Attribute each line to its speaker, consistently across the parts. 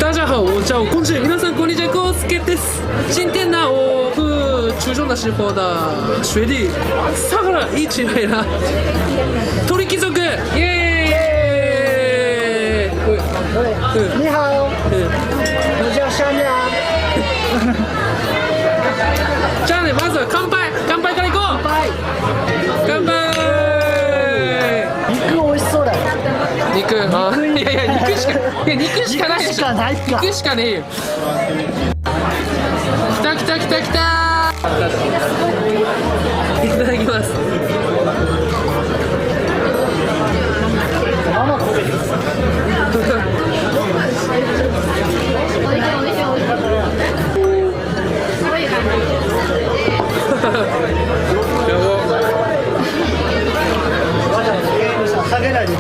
Speaker 1: 大家好，我叫龚俊。皆さんこんにちは、コスケです。今天呢，我和初中的时候的学弟萨克一起来了鳥貴族，耶！
Speaker 2: 你好，我叫夏亮。
Speaker 1: じゃあね、まずは乾杯からいこう。乾杯。
Speaker 2: 肉美味しそうだよ。
Speaker 1: 肉、あ、いや肉しかないでしょ。肉しかねえよ。きた。いただきます。
Speaker 2: ママこれ。下げないで。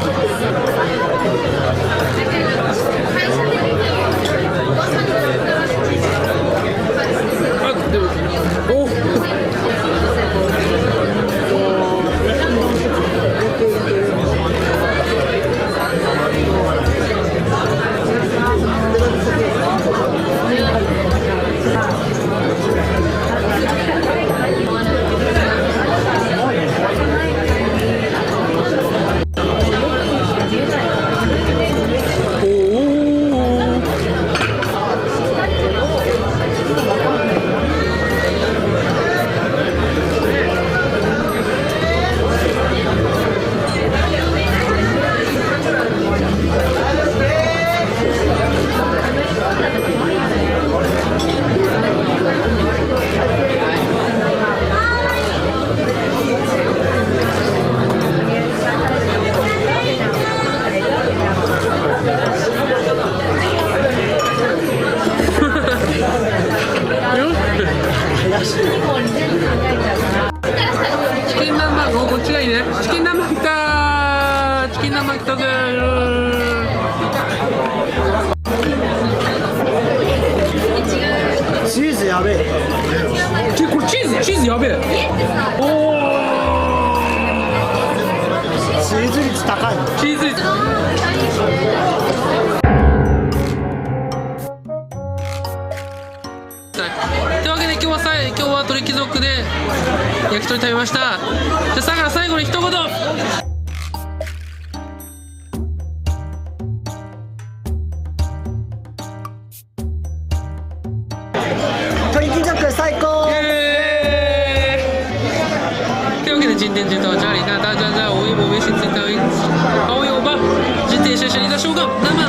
Speaker 1: あ、でも、お。チキン南蛮、こっちがいいね。チキン南蛮来た。チキン南蛮来たぜ。
Speaker 2: チーズやべえ。
Speaker 1: これチーズやべえ。おお。
Speaker 2: チーズ率高い。
Speaker 1: チーズ率。というわけで今日は鳥貴族で焼き鳥食べました。じゃあさから最後に一言。
Speaker 2: 鳥貴族最高。
Speaker 1: というわけで今天就到这里，那大家在微博、微信、Twitter、好友吧，今天谢谢你的收看，那么。